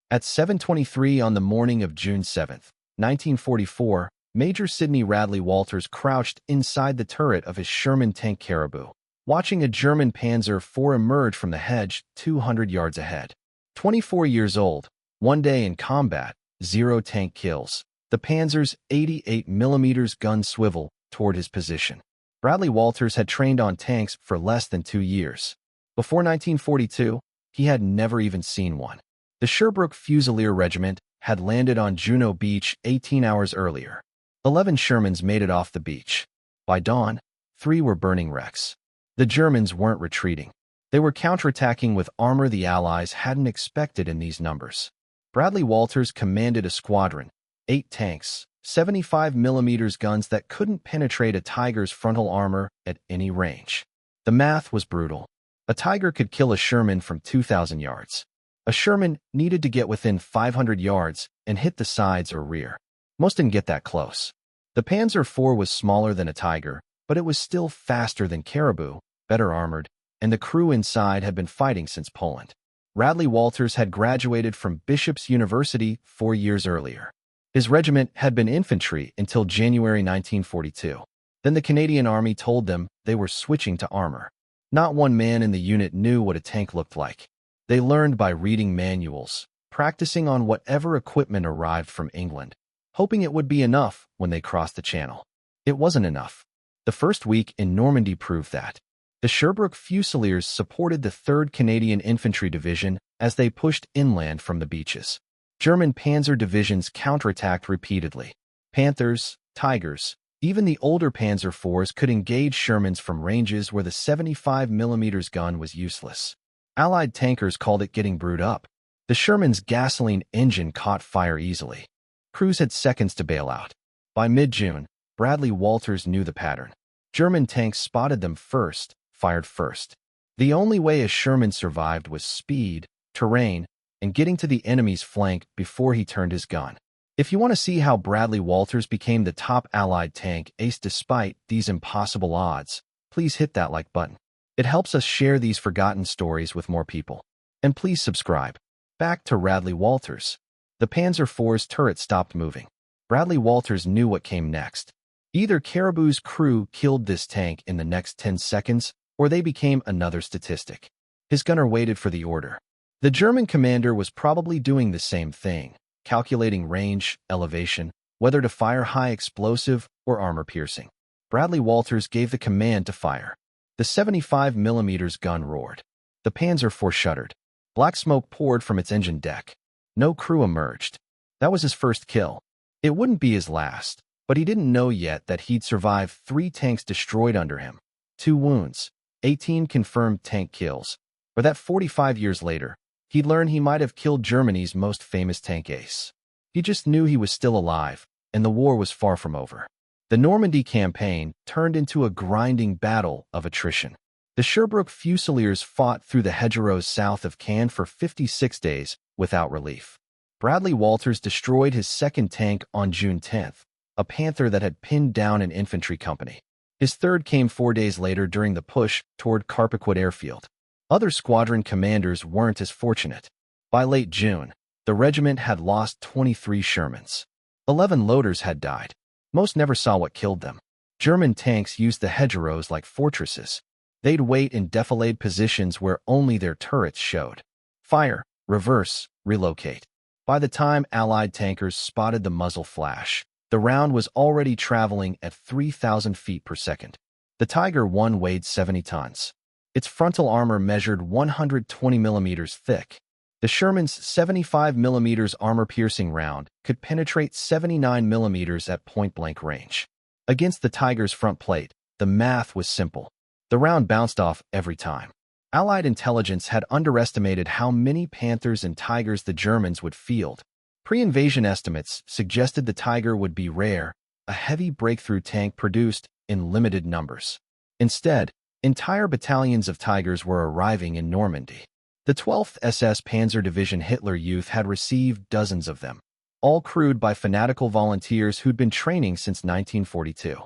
At 7:23 on the morning of June 7, 1944, Major Sidney Radley Walters crouched inside the turret of his Sherman tank Caribou, watching a German Panzer IV emerge from the hedge 200 yards ahead. 24 years old, one day in combat, 0 tank kills. The Panzer's 88mm gun swiveled toward his position. Radley Walters had trained on tanks for less than 2 years. Before 1942, he had never even seen one. The Sherbrooke Fusilier Regiment had landed on Juno Beach 18 hours earlier. 11 Shermans made it off the beach. By dawn, 3 were burning wrecks. The Germans weren't retreating. They were counterattacking with armor the Allies hadn't expected in these numbers. Radley Walters commanded a squadron, 8 tanks, 75mm guns that couldn't penetrate a Tiger's frontal armor at any range. The math was brutal. A Tiger could kill a Sherman from 2,000 yards. A Sherman needed to get within 500 yards and hit the sides or rear. Most didn't get that close. The Panzer IV was smaller than a Tiger, but it was still faster than Caribou, better armored, and the crew inside had been fighting since Poland. Radley Walters had graduated from Bishop's University 4 years earlier. His regiment had been infantry until January 1942. Then the Canadian Army told them they were switching to armor. Not one man in the unit knew what a tank looked like. They learned by reading manuals, practicing on whatever equipment arrived from England, hoping it would be enough when they crossed the Channel. It wasn't enough. The first week in Normandy proved that. The Sherbrooke Fusiliers supported the 3rd Canadian Infantry Division as they pushed inland from the beaches. German panzer divisions counterattacked repeatedly. Panthers, Tigers, even the older Panzer IVs could engage Shermans from ranges where the 75mm gun was useless. Allied tankers called it getting brewed up. The Sherman's gasoline engine caught fire easily. Crews had seconds to bail out. By mid-June, Radley Walters knew the pattern. German tanks spotted them first, fired first. The only way a Sherman survived was speed, terrain, and getting to the enemy's flank before he turned his gun. If you want to see how Radley Walters became the top Allied tank ace despite these impossible odds, please hit that like button. It helps us share these forgotten stories with more people. And please subscribe. Back to Radley Walters. The Panzer IV's turret stopped moving. Radley Walters knew what came next. Either Caribou's crew killed this tank in the next 10 seconds, or they became another statistic. His gunner waited for the order. The German commander was probably doing the same thing, calculating range, elevation, whether to fire high explosive or armor-piercing. Radley Walters gave the command to fire. The 75mm gun roared. The Panzer IV shuddered. Black smoke poured from its engine deck. No crew emerged. That was his first kill. It wouldn't be his last, but he didn't know yet that he'd survived 3 tanks destroyed under him, 2 wounds, 18 confirmed tank kills, or that 45 years later, he'd learn he might have killed Germany's most famous tank ace. He just knew he was still alive, and the war was far from over. The Normandy campaign turned into a grinding battle of attrition. The Sherbrooke Fusiliers fought through the hedgerows south of Caen for 56 days without relief. Radley Walters destroyed his 2nd tank on June 10th, a Panther that had pinned down an infantry company. His 3rd came 4 days later during the push toward Carpiquid Airfield. Other squadron commanders weren't as fortunate. By late June, the regiment had lost 23 Shermans. 11 loaders had died. Most never saw what killed them. German tanks used the hedgerows like fortresses. They'd wait in defilade positions where only their turrets showed. Fire, reverse, relocate. By the time Allied tankers spotted the muzzle flash, the round was already traveling at 3,000 feet per second. The Tiger I weighed 70 tons. Its frontal armor measured 120 millimeters thick. The Sherman's 75mm armor-piercing round could penetrate 79 millimeters at point-blank range. Against the Tiger's front plate, the math was simple. The round bounced off every time. Allied intelligence had underestimated how many Panthers and Tigers the Germans would field. Pre-invasion estimates suggested the Tiger would be rare, a heavy breakthrough tank produced in limited numbers. Instead, entire battalions of Tigers were arriving in Normandy. The 12th SS Panzer Division Hitler Youth had received dozens of them, all crewed by fanatical volunteers who'd been training since 1942.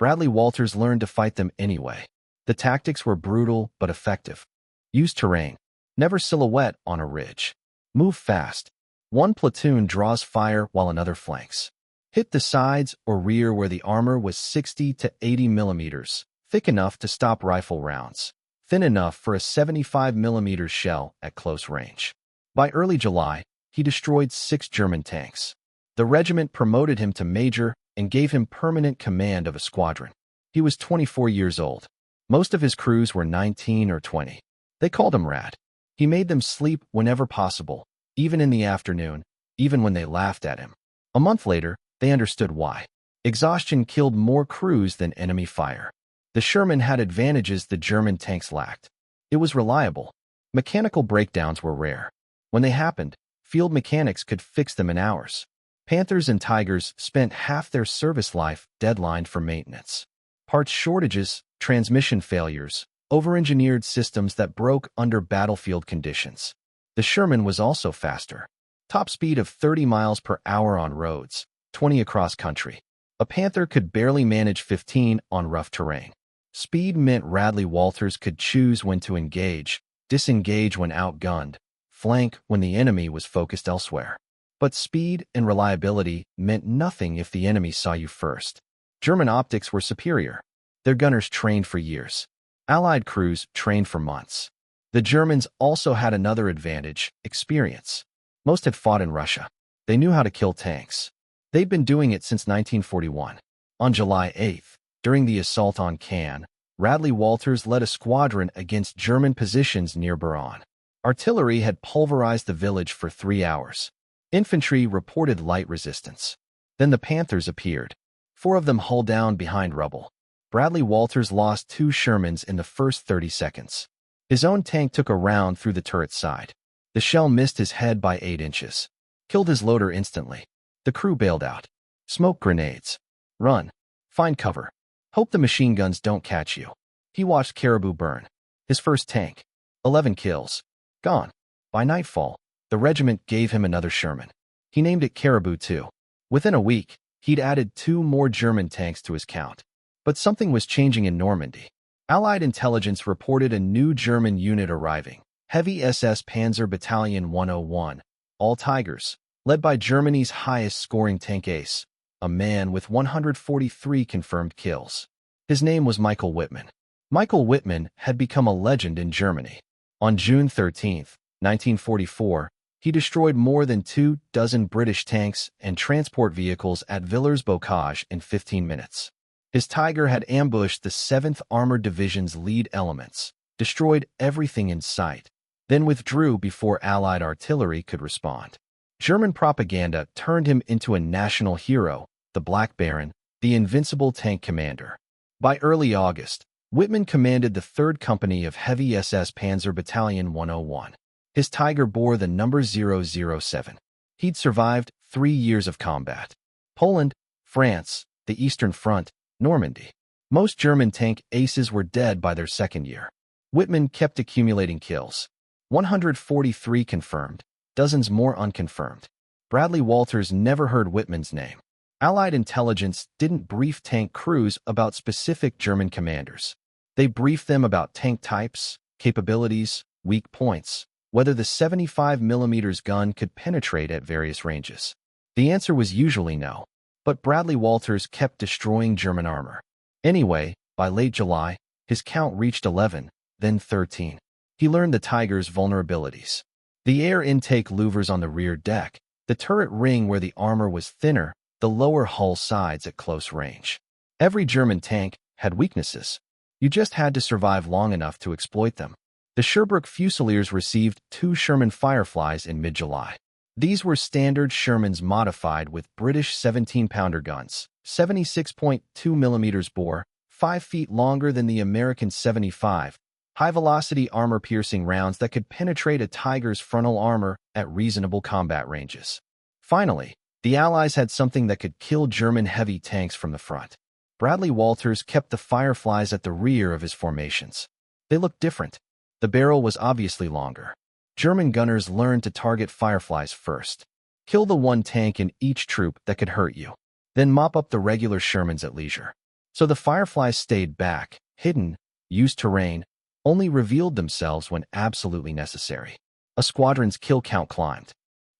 Radley Walters learned to fight them anyway. The tactics were brutal but effective. Use terrain. Never silhouette on a ridge. Move fast. One platoon draws fire while another flanks. Hit the sides or rear where the armor was 60 to 80 millimeters, thick enough to stop rifle rounds, thin enough for a 75 millimeter shell at close range. By early July, he destroyed 6 German tanks. The regiment promoted him to major and gave him permanent command of a squadron. He was 24 years old. Most of his crews were 19 or 20. They called him Rad. He made them sleep whenever possible, even in the afternoon, even when they laughed at him. A month later, they understood why. Exhaustion killed more crews than enemy fire. The Sherman had advantages the German tanks lacked. It was reliable. Mechanical breakdowns were rare. When they happened, field mechanics could fix them in hours. Panthers and Tigers spent half their service life deadlined for maintenance. Parts shortages, transmission failures, over-engineered systems that broke under battlefield conditions. The Sherman was also faster. Top speed of 30 miles per hour on roads, 20 across country. A Panther could barely manage 15 on rough terrain. Speed meant Radley Walters could choose when to engage, disengage when outgunned, flank when the enemy was focused elsewhere. But speed and reliability meant nothing if the enemy saw you first. German optics were superior. Their gunners trained for years. Allied crews trained for months. The Germans also had another advantage: experience. Most had fought in Russia. They knew how to kill tanks. They'd been doing it since 1941. On July 8th, during the assault on Cannes, Radley Walters led a squadron against German positions near Buran. Artillery had pulverized the village for 3 hours. Infantry reported light resistance. Then the Panthers appeared. 4 of them hull down behind rubble. Radley Walters lost 2 Shermans in the first 30 seconds. His own tank took a round through the turret side. The shell missed his head by 8 inches. Killed his loader instantly. The crew bailed out. Smoke grenades. Run. Find cover. Hope the machine guns don't catch you. He watched Caribou burn. His first tank. 11 kills. Gone. By nightfall, the regiment gave him another Sherman. He named it Caribou too. Within a week, he'd added 2 more German tanks to his count. But something was changing in Normandy. Allied intelligence reported a new German unit arriving. Heavy SS Panzer Battalion 101, all Tigers, led by Germany's highest-scoring tank ace, a man with 143 confirmed kills. His name was Michael Wittmann. Michael Wittmann had become a legend in Germany. On June 13, 1944, he destroyed more than 24 British tanks and transport vehicles at Villers-Bocage in 15 minutes. His Tiger had ambushed the 7th Armored Division's lead elements, destroyed everything in sight, then withdrew before Allied artillery could respond. German propaganda turned him into a national hero, the Black Baron, the invincible tank commander. By early August, Wittmann commanded the 3rd Company of Heavy SS Panzer Battalion 101. His Tiger bore the number 007. He'd survived 3 years of combat. Poland, France, the Eastern Front, Normandy. Most German tank aces were dead by their 2nd year. Wittmann kept accumulating kills. 143 confirmed, dozens more unconfirmed. Radley Walters never heard Wittmann's name. Allied intelligence didn't brief tank crews about specific German commanders. They briefed them about tank types, capabilities, weak points, whether the 75 mm gun could penetrate at various ranges. The answer was usually no. But Radley Walters kept destroying German armor. Anyway, by late July, his count reached 11, then 13. He learned the Tiger's vulnerabilities. The air intake louvers on the rear deck, the turret ring where the armor was thinner, the lower hull sides at close range. Every German tank had weaknesses. You just had to survive long enough to exploit them. The Sherbrooke Fusiliers received 2 Sherman Fireflies in mid-July. These were standard Shermans modified with British 17-pounder guns, 76.2 mm bore, 5 feet longer than the American 75, high-velocity armor-piercing rounds that could penetrate a Tiger's frontal armor at reasonable combat ranges. Finally, the Allies had something that could kill German heavy tanks from the front. Radley Walters kept the Fireflies at the rear of his formations. They looked different. The barrel was obviously longer. German gunners learned to target Fireflies first. Kill the one tank in each troop that could hurt you. Then mop up the regular Shermans at leisure. So the Fireflies stayed back, hidden, used terrain, only revealed themselves when absolutely necessary. A squadron's kill count climbed.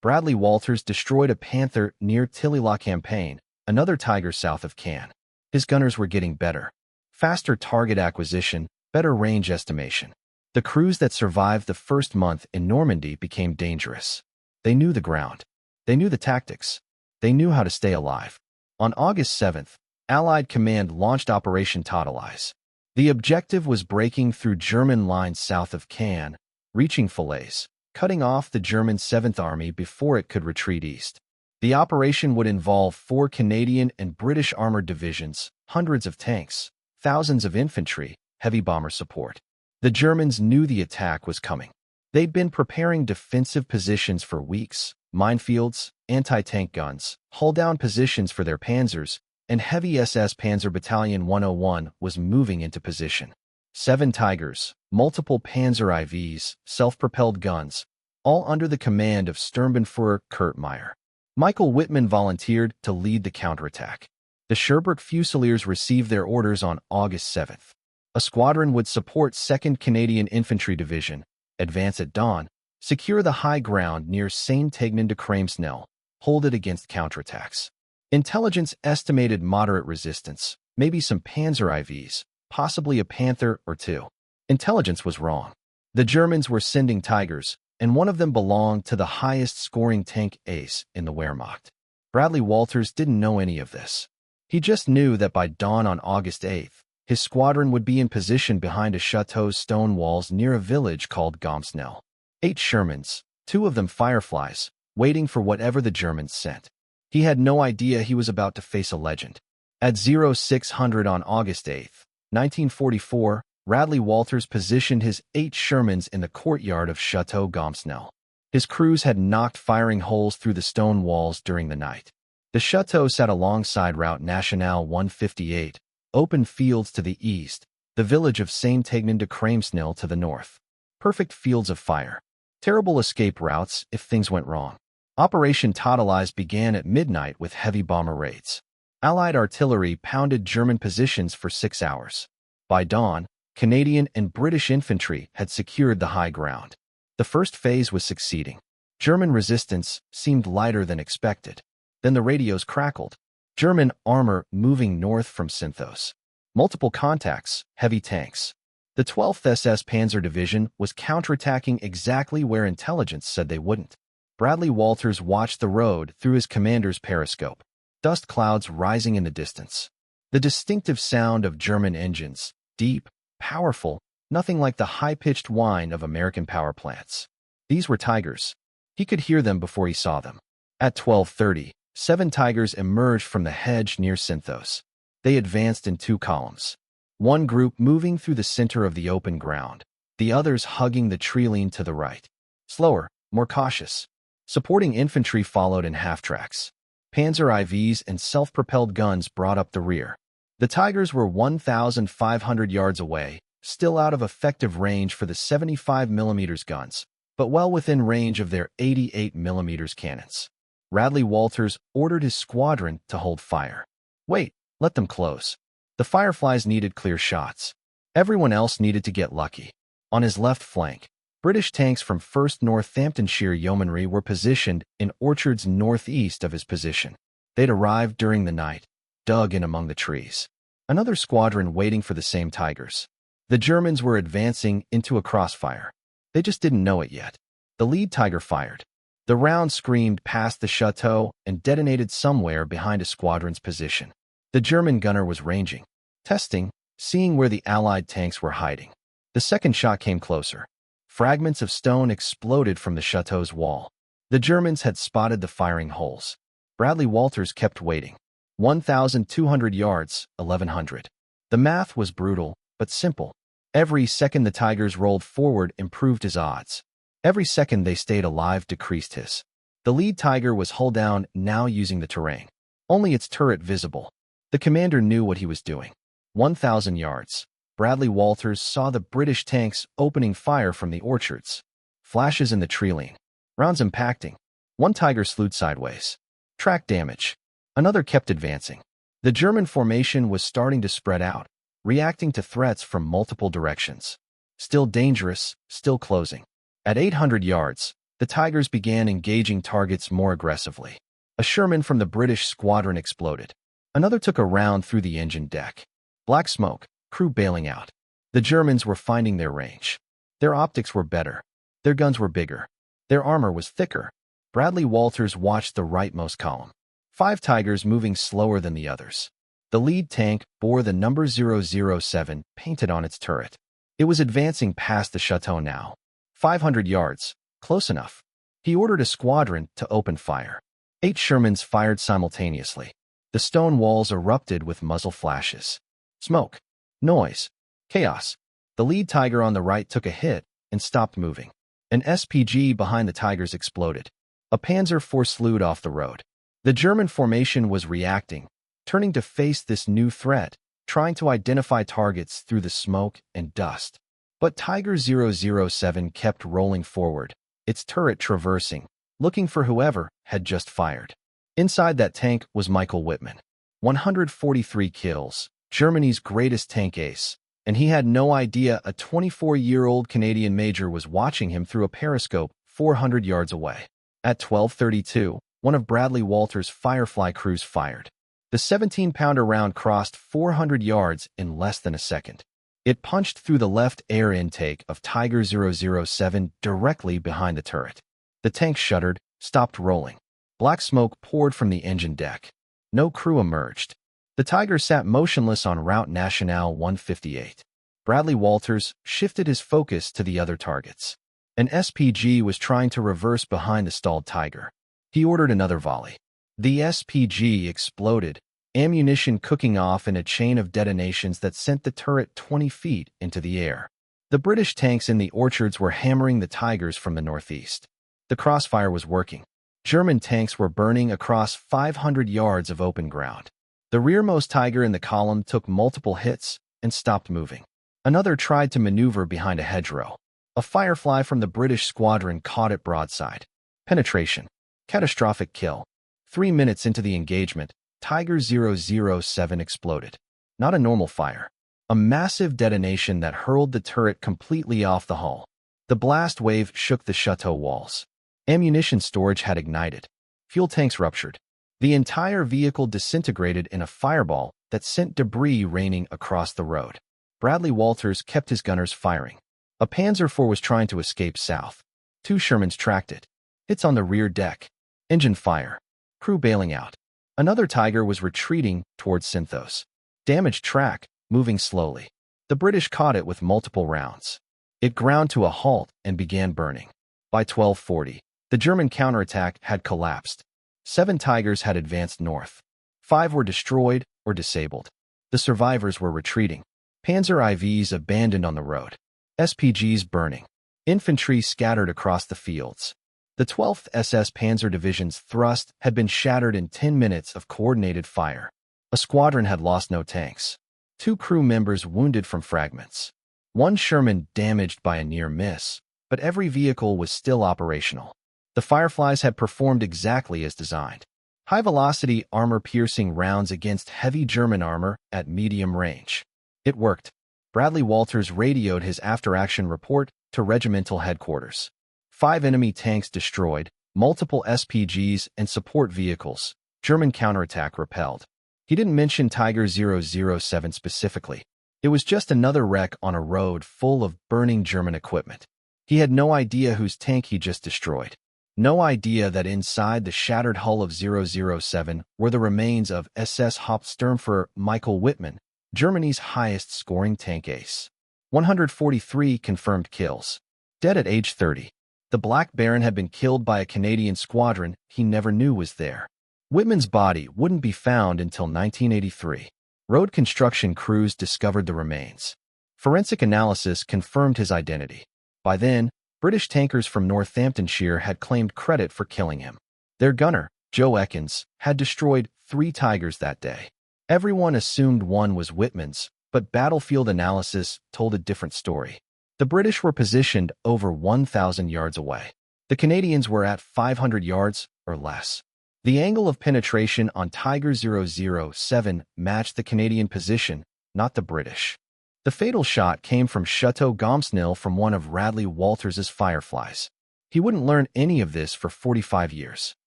Bradley Walters destroyed a Panther near Tilly-la-Campagne, another Tiger south of Cannes. His gunners were getting better. Faster target acquisition, better range estimation. The crews that survived the first month in Normandy became dangerous. They knew the ground. They knew the tactics. They knew how to stay alive. On August 7th, Allied Command launched Operation Totalize. The objective was breaking through German lines south of Cannes, reaching Falaise, cutting off the German 7th Army before it could retreat east. The operation would involve 4 Canadian and British armored divisions, hundreds of tanks, thousands of infantry, heavy bomber support. The Germans knew the attack was coming. They'd been preparing defensive positions for weeks, minefields, anti-tank guns, hull-down positions for their panzers, and heavy SS Panzer Battalion 101 was moving into position. 7 Tigers, multiple Panzer IVs, self-propelled guns, all under the command of Sturmbannführer Kurt Meyer. Michael Wittmann volunteered to lead the counterattack. The Sherbrooke Fusiliers received their orders on August 7th. A squadron would support 2nd Canadian Infantry Division, advance at dawn, secure the high ground near Saint-Aignan-de-Kremsnel, hold it against counterattacks. Intelligence estimated moderate resistance, maybe some Panzer IVs, possibly a Panther or 2. Intelligence was wrong. The Germans were sending Tigers, and one of them belonged to the highest-scoring tank ace in the Wehrmacht. Bradley Walters didn't know any of this. He just knew that by dawn on August 8th, his squadron would be in position behind a chateau's stone walls near a village called Gomsnel. 8 Shermans, 2 of them Fireflies, waiting for whatever the Germans sent. He had no idea he was about to face a legend. At 0600 on August 8th, 1944, Bradley Walters positioned his 8 Shermans in the courtyard of Chateau Gomsnel. His crews had knocked firing holes through the stone walls during the night. The chateau sat alongside Route Nationale 158, open fields to the east, the village of Saint-Aignan-de-Kremsnel to the north. Perfect fields of fire. Terrible escape routes if things went wrong. Operation Totalize began at midnight with heavy bomber raids. Allied artillery pounded German positions for 6 hours. By dawn, Canadian and British infantry had secured the high ground. The first phase was succeeding. German resistance seemed lighter than expected. Then the radios crackled. German armor moving north from Sinthos. Multiple contacts, heavy tanks. The 12th SS Panzer Division was counterattacking exactly where intelligence said they wouldn't. Bradley Walters watched the road through his commander's periscope. Dust clouds rising in the distance. The distinctive sound of German engines, deep, powerful, nothing like the high-pitched whine of American power plants. These were Tigers. He could hear them before he saw them. At 12:30, 7 Tigers emerged from the hedge near Sinthos. They advanced in 2 columns. One group moving through the center of the open ground, the others hugging the tree line to the right. Slower, more cautious. Supporting infantry followed in half-tracks. Panzer IVs and self-propelled guns brought up the rear. The Tigers were 1,500 yards away, still out of effective range for the 75mm guns, but well within range of their 88mm cannons. Bradley Walters ordered his squadron to hold fire. Wait, let them close. The Fireflies needed clear shots. Everyone else needed to get lucky. On his left flank, British tanks from 1st Northamptonshire Yeomanry were positioned in orchards northeast of his position. They'd arrived during the night, dug in among the trees. Another squadron waiting for the same Tigers. The Germans were advancing into a crossfire. They just didn't know it yet. The lead Tiger fired. The round screamed past the chateau and detonated somewhere behind a squadron's position. The German gunner was ranging, testing, seeing where the Allied tanks were hiding. The second shot came closer. Fragments of stone exploded from the chateau's wall. The Germans had spotted the firing holes. Bradley Walters kept waiting. 1,200 yards, 1,100. The math was brutal, but simple. Every second the Tigers rolled forward improved his odds. Every second they stayed alive decreased his. The lead Tiger was hull down, now using the terrain. Only its turret visible. The commander knew what he was doing. 1,000 yards. Bradley Walters saw the British tanks opening fire from the orchards. Flashes in the tree line. Rounds impacting. One Tiger slewed sideways. Track damage. Another kept advancing. The German formation was starting to spread out, reacting to threats from multiple directions. Still dangerous, still closing. At 800 yards, The Tigers began engaging targets more aggressively. A Sherman from the British squadron exploded. Another took a round through the engine deck. Black smoke, crew bailing out. The Germans were finding their range. Their optics were better. Their guns were bigger. Their armor was thicker. Bradley Walters watched the rightmost column. 5 Tigers moving slower than the others. The lead tank bore the number 007 painted on its turret. It was advancing past the chateau now. 500 yards. Close enough. He ordered a squadron to open fire. 8 Shermans fired simultaneously. The stone walls erupted with muzzle flashes. Smoke. Noise. Chaos. The lead Tiger on the right took a hit and stopped moving. An SPG behind the Tigers exploded. A Panzer IV slewed off the road. The German formation was reacting, turning to face this new threat, trying to identify targets through the smoke and dust. But Tiger 007 kept rolling forward, its turret traversing, looking for whoever had just fired. Inside that tank was Michael Whitman. 143 kills, Germany's greatest tank ace, and he had no idea a 24-year-old Canadian major was watching him through a periscope 400 yards away. At 12:32, one of Bradley Walters' Firefly crews fired. The 17-pounder round crossed 400 yards in less than a second. It punched through the left air intake of Tiger 007 directly behind the turret. The tank shuddered, stopped rolling. Black smoke poured from the engine deck. No crew emerged. The Tiger sat motionless on Route Nationale 158. Bradley Walters shifted his focus to the other targets. An SPG was trying to reverse behind the stalled Tiger. He ordered another volley. The SPG exploded, ammunition cooking off in a chain of detonations that sent the turret 20 feet into the air. The British tanks in the orchards were hammering the Tigers from the northeast. The crossfire was working. German tanks were burning across 500 yards of open ground. The rearmost Tiger in the column took multiple hits and stopped moving. Another tried to maneuver behind a hedgerow. A Firefly from the British squadron caught it broadside. Penetration. Catastrophic kill. 3 minutes into the engagement, Tiger 007 exploded. Not a normal fire. A massive detonation that hurled the turret completely off the hull. The blast wave shook the chateau walls. Ammunition storage had ignited. Fuel tanks ruptured. The entire vehicle disintegrated in a fireball that sent debris raining across the road. Bradley Walters kept his gunners firing. A Panzer IV was trying to escape south. 2 Shermans tracked it. Hits on the rear deck. Engine fire. Crew bailing out. Another Tiger was retreating towards Synthos. Damaged track, moving slowly. The British caught it with multiple rounds. It ground to a halt and began burning. By 12:40, the German counterattack had collapsed. 7 Tigers had advanced north. 5 were destroyed or disabled. The survivors were retreating. Panzer IVs abandoned on the road. SPGs burning. Infantry scattered across the fields. The 12th SS Panzer Division's thrust had been shattered in 10 minutes of coordinated fire. A squadron had lost no tanks. 2 crew members wounded from fragments. 1 Sherman damaged by a near miss, but every vehicle was still operational. The Fireflies had performed exactly as designed. High-velocity, armor-piercing rounds against heavy German armor at medium range. It worked. Bradley Walters radioed his after-action report to regimental headquarters. 5 enemy tanks destroyed, multiple SPGs and support vehicles. German counterattack repelled. He didn't mention Tiger 007 specifically. It was just another wreck on a road full of burning German equipment. He had no idea whose tank he just destroyed. No idea that inside the shattered hull of 007 were the remains of SS Hauptsturmführer Michael Whitman, Germany's highest-scoring tank ace. 143 confirmed kills. Dead at age 30. The Black Baron had been killed by a Canadian squadron he never knew was there. Whitman's body wouldn't be found until 1983. Road construction crews discovered the remains. Forensic analysis confirmed his identity. By then, British tankers from Northamptonshire had claimed credit for killing him. Their gunner, Joe Ekins, had destroyed 3 Tigers that day. Everyone assumed one was Whitman's, but battlefield analysis told a different story. The British were positioned over 1,000 yards away. The Canadians were at 500 yards or less. The angle of penetration on Tiger 007 matched the Canadian position, not the British. The fatal shot came from Chateau Gomsnil from one of Bradley Walters's Fireflies. He wouldn't learn any of this for 45 years.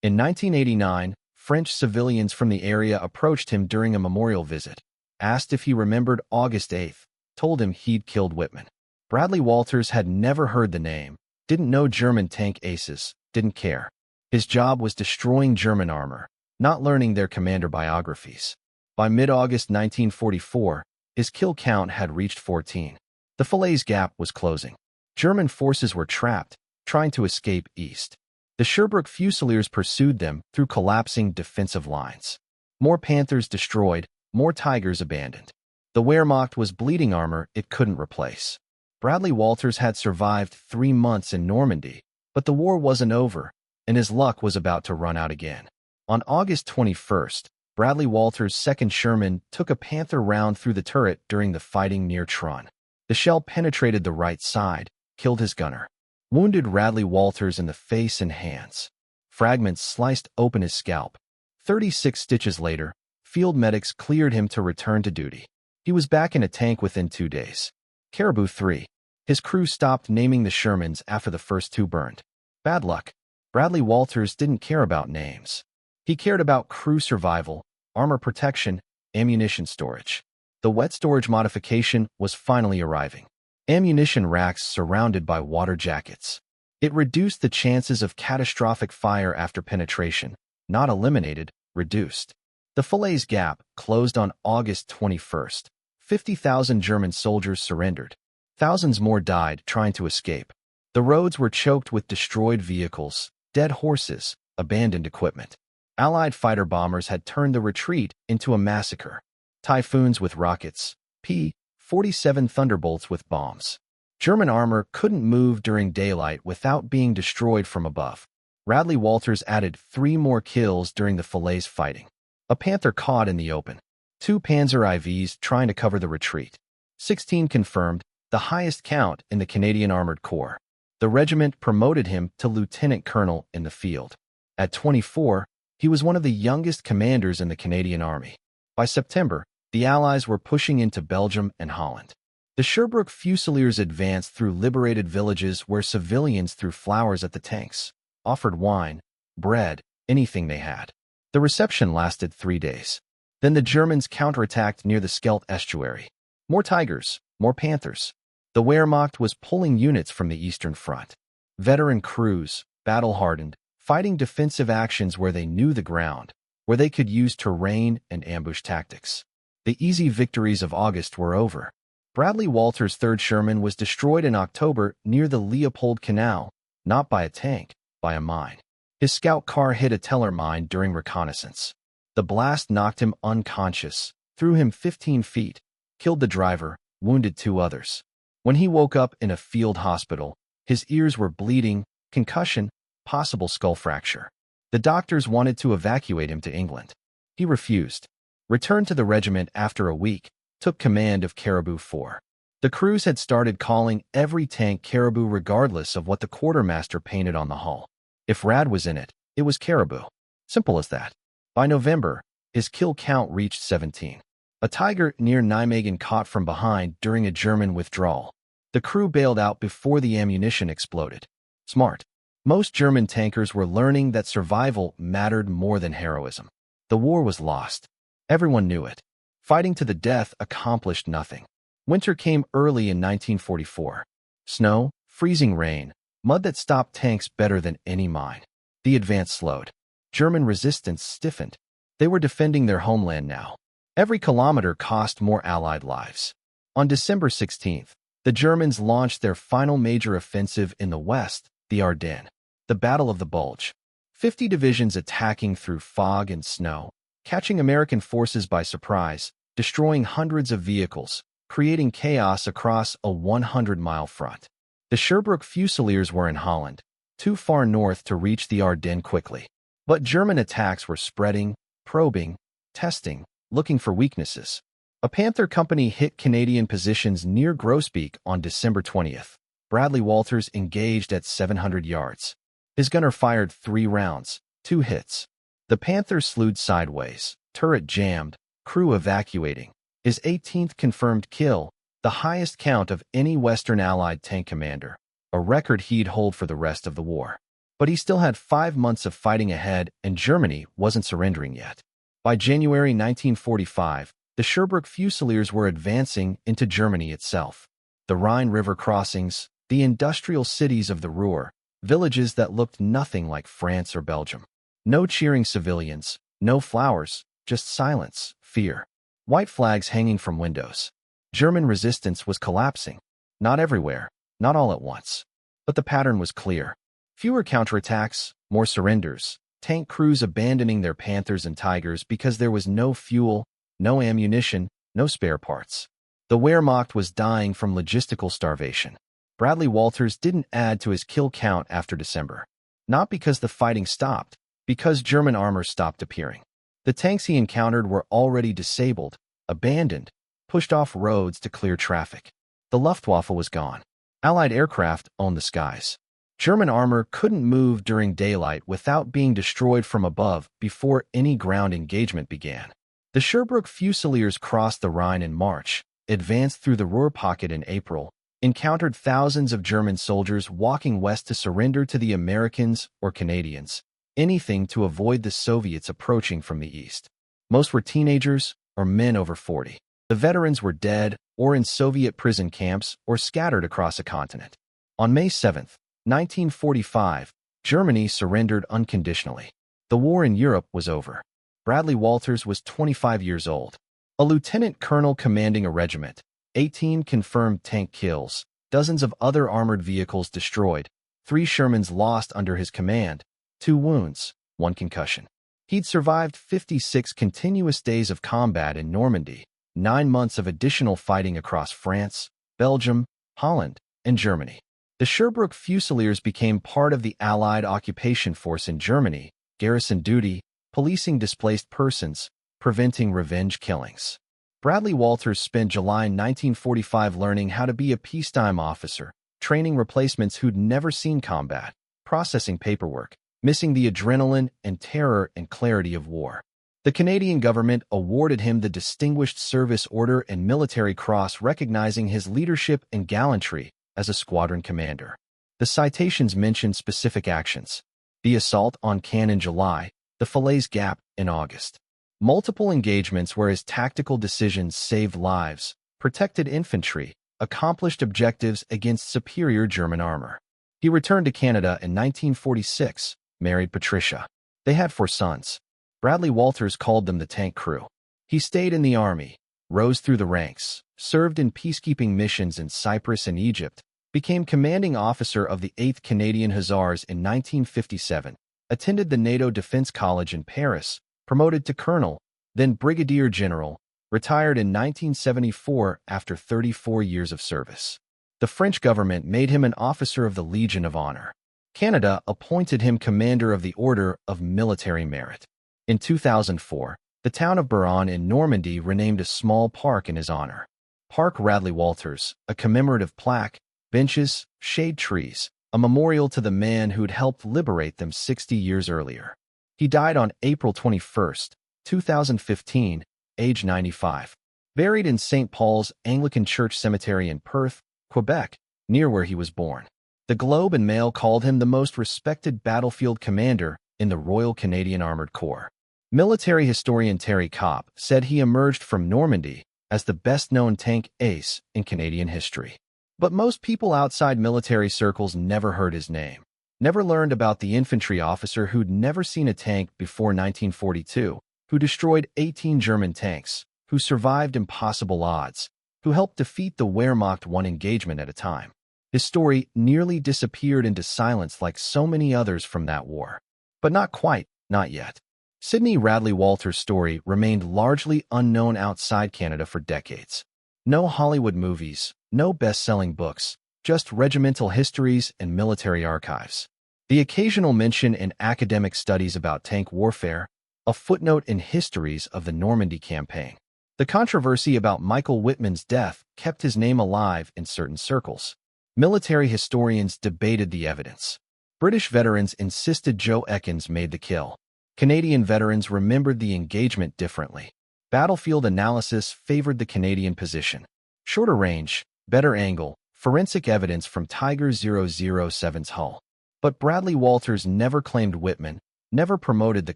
In 1989, French civilians from the area approached him during a memorial visit, asked if he remembered August 8th, told him he'd killed Whitman. Bradley Walters had never heard the name, didn't know German tank aces, didn't care. His job was destroying German armor, not learning their commander biographies. By mid-August 1944, his kill count had reached 14. The Falaise Gap was closing. German forces were trapped, trying to escape east. The Sherbrooke Fusiliers pursued them through collapsing defensive lines. More Panthers destroyed, more Tigers abandoned. The Wehrmacht was bleeding armor it couldn't replace. Bradley Walters had survived 3 months in Normandy, but the war wasn't over, and his luck was about to run out again. On August 21st, Bradley Walters' 2nd Sherman took a Panther round through the turret during the fighting near Trun. The shell penetrated the right side, killed his gunner. Wounded Bradley Walters in the face and hands. Fragments sliced open his scalp. 36 stitches later, field medics cleared him to return to duty. He was back in a tank within 2 days. Caribou 3. His crew stopped naming the Shermans after the first 2 burned. Bad luck. Bradley Walters didn't care about names. He cared about crew survival, armor protection, ammunition storage. The wet storage modification was finally arriving. Ammunition racks surrounded by water jackets. It reduced the chances of catastrophic fire after penetration, not eliminated, reduced. The Falaise Gap closed on August 21st. 50,000 German soldiers surrendered. Thousands more died trying to escape. The roads were choked with destroyed vehicles, dead horses, abandoned equipment. Allied fighter bombers had turned the retreat into a massacre. Typhoons with rockets, P-47 Thunderbolts with bombs. German armor couldn't move during daylight without being destroyed from above. Bradley Walters added 3 more kills during the Falaise fighting. A Panther caught in the open. 2 Panzer IVs trying to cover the retreat. 16 confirmed, the highest count in the Canadian Armored Corps. The regiment promoted him to lieutenant colonel in the field. At 24, he was one of the youngest commanders in the Canadian Army. By September, the Allies were pushing into Belgium and Holland. The Sherbrooke Fusiliers advanced through liberated villages where civilians threw flowers at the tanks, offered wine, bread, anything they had. The reception lasted 3 days. Then the Germans counterattacked near the Scheldt estuary. More Tigers, more Panthers. The Wehrmacht was pulling units from the Eastern Front. Veteran crews, battle-hardened, fighting defensive actions where they knew the ground, where they could use terrain and ambush tactics. The easy victories of August were over. Bradley Walters' 3rd Sherman was destroyed in October near the Leopold Canal, not by a tank, by a mine. His scout car hit a Teller mine during reconnaissance. The blast knocked him unconscious, threw him 15 feet, killed the driver, wounded 2 others. When he woke up in a field hospital, his ears were bleeding, concussion, possible skull fracture. The doctors wanted to evacuate him to England. He refused. Returned to the regiment after a week, took command of Caribou 4. The crews had started calling every tank Caribou regardless of what the quartermaster painted on the hull. If Rad was in it, it was Caribou. Simple as that. By November, his kill count reached 17. A Tiger near Nijmegen caught from behind during a German withdrawal. The crew bailed out before the ammunition exploded. Smart. Most German tankers were learning that survival mattered more than heroism. The war was lost. Everyone knew it. Fighting to the death accomplished nothing. Winter came early in 1944. Snow, freezing rain, mud that stopped tanks better than any mine. The advance slowed. German resistance stiffened. They were defending their homeland now. Every kilometer cost more Allied lives. On December 16th, the Germans launched their final major offensive in the west, the Ardennes. The Battle of the Bulge. 50 divisions attacking through fog and snow, catching American forces by surprise, destroying hundreds of vehicles, creating chaos across a 100-mile front. The Sherbrooke Fusiliers were in Holland, too far north to reach the Ardennes quickly. But German attacks were spreading, probing, testing, looking for weaknesses. A Panther company hit Canadian positions near Groesbeek on December 20th. Bradley Walters engaged at 700 yards. His gunner fired 3 rounds, 2 hits. The Panther slewed sideways, turret jammed, crew evacuating. His 18th confirmed kill, the highest count of any Western Allied tank commander. a record he'd hold for the rest of the war. But he still had 5 months of fighting ahead, and Germany wasn't surrendering yet. By January 1945, the Sherbrooke Fusiliers were advancing into Germany itself. The Rhine River crossings, the industrial cities of the Ruhr, villages that looked nothing like France or Belgium. No cheering civilians, no flowers, just silence, fear. White flags hanging from windows. German resistance was collapsing. Not everywhere, not all at once. But the pattern was clear. Fewer counterattacks, more surrenders, tank crews abandoning their Panthers and Tigers because there was no fuel, no ammunition, no spare parts. The Wehrmacht was dying from logistical starvation. Bradley Walters didn't add to his kill count after December. Not because the fighting stopped, because German armor stopped appearing. The tanks he encountered were already disabled, abandoned, pushed off roads to clear traffic. The Luftwaffe was gone. Allied aircraft owned the skies. German armor couldn't move during daylight without being destroyed from above before any ground engagement began. The Sherbrooke Fusiliers crossed the Rhine in March, advanced through the Ruhr pocket in April, encountered thousands of German soldiers walking west to surrender to the Americans or Canadians, anything to avoid the Soviets approaching from the east. Most were teenagers or men over 40. The veterans were dead or in Soviet prison camps or scattered across a continent. On May 7, 1945, Germany surrendered unconditionally. The war in Europe was over. Bradley Walters was 25 years old. A lieutenant colonel commanding a regiment, 18 confirmed tank kills, dozens of other armored vehicles destroyed, 3 Shermans lost under his command, 2 wounds, 1 concussion. He'd survived 56 continuous days of combat in Normandy, 9 months of additional fighting across France, Belgium, Holland, and Germany. The Sherbrooke Fusiliers became part of the Allied occupation force in Germany, garrison duty, policing displaced persons, preventing revenge killings. Bradley Walters spent July 1945 learning how to be a peacetime officer, training replacements who'd never seen combat, processing paperwork, missing the adrenaline and terror and clarity of war. The Canadian government awarded him the Distinguished Service Order and Military Cross, recognizing his leadership and gallantry as a squadron commander. The citations mentioned specific actions: the assault on Caen in July, the Falaise Gap in August. Multiple engagements where his tactical decisions saved lives, protected infantry, accomplished objectives against superior German armor. He returned to Canada in 1946, married Patricia. They had 4 sons. Bradley Walters called them the tank crew. He stayed in the army, rose through the ranks, served in peacekeeping missions in Cyprus and Egypt, became commanding officer of the 8th Canadian Hussars in 1957, attended the NATO Defense College in Paris, promoted to colonel, then brigadier general, retired in 1974 after 34 years of service. The French government made him an officer of the Legion of Honor. Canada appointed him commander of the Order of Military Merit. In 2004, the town of Buron in Normandy renamed a small park in his honor. Park Bradley Walters, a commemorative plaque, benches, shade trees, a memorial to the man who'd helped liberate them 60 years earlier. He died on April 21, 2015, age 95. Buried in St. Paul's Anglican Church Cemetery in Perth, Quebec, near where he was born. The Globe and Mail called him the most respected battlefield commander in the Royal Canadian Armoured Corps. Military historian Terry Kopp said he emerged from Normandy as the best-known tank ace in Canadian history. But most people outside military circles never heard his name, never learned about the infantry officer who'd never seen a tank before 1942, who destroyed 18 German tanks, who survived impossible odds, who helped defeat the Wehrmacht one engagement at a time. His story nearly disappeared into silence like so many others from that war. But not quite, not yet. Sidney Radley Walters' story remained largely unknown outside Canada for decades. No Hollywood movies, no best-selling books, just regimental histories and military archives. The occasional mention in academic studies about tank warfare, a footnote in histories of the Normandy campaign. The controversy about Michael Whitman's death kept his name alive in certain circles. Military historians debated the evidence. British veterans insisted Joe Ekins made the kill. Canadian veterans remembered the engagement differently. Battlefield analysis favored the Canadian position. Shorter range, better angle, forensic evidence from Tiger 007's hull. But Bradley Walters never claimed Whitman, never promoted the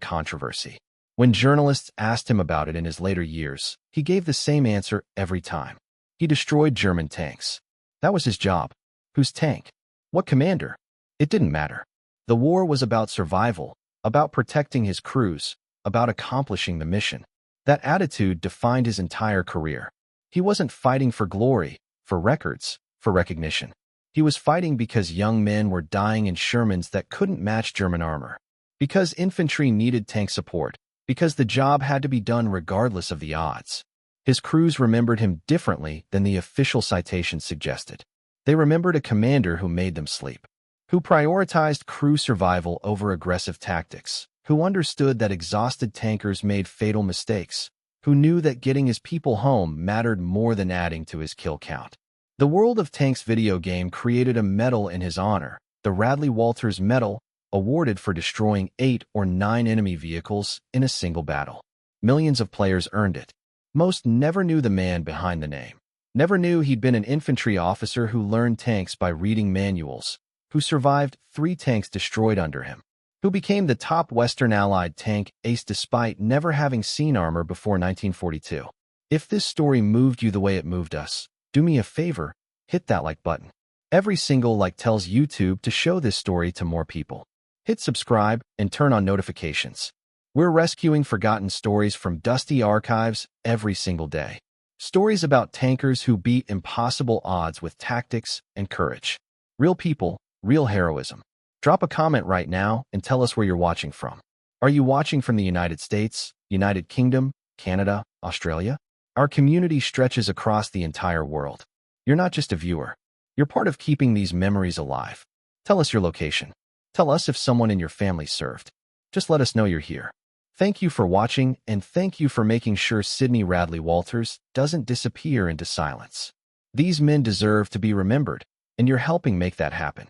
controversy. When journalists asked him about it in his later years, he gave the same answer every time. He destroyed German tanks. That was his job. Whose tank? What commander? It didn't matter. The war was about survival, about protecting his crews, about accomplishing the mission. That attitude defined his entire career. He wasn't fighting for glory, for records, for recognition. He was fighting because young men were dying in Shermans that couldn't match German armor, because infantry needed tank support, because the job had to be done regardless of the odds. His crews remembered him differently than the official citations suggested. They remembered a commander who made them sleep, who prioritized crew survival over aggressive tactics, who understood that exhausted tankers made fatal mistakes, who knew that getting his people home mattered more than adding to his kill count. The World of Tanks video game created a medal in his honor, the Bradley Walters Medal, awarded for destroying 8 or 9 enemy vehicles in a single battle. Millions of players earned it. Most never knew the man behind the name. Never knew he'd been an infantry officer who learned tanks by reading manuals, who survived 3 tanks destroyed under him, who became the top Western Allied tank ace despite never having seen armor before 1942. If this story moved you the way it moved us, do me a favor, hit that like button. Every single like tells YouTube to show this story to more people. Hit subscribe and turn on notifications. We're rescuing forgotten stories from dusty archives every single day. Stories about tankers who beat impossible odds with tactics and courage. Real people, real heroism. Drop a comment right now and tell us where you're watching from. Are you watching from the United States, United Kingdom, Canada, Australia? Our community stretches across the entire world. You're not just a viewer. You're part of keeping these memories alive. Tell us your location. Tell us if someone in your family served. Just let us know you're here. Thank you for watching, and thank you for making sure Sidney Bradley Walters doesn't disappear into silence. These men deserve to be remembered, and you're helping make that happen.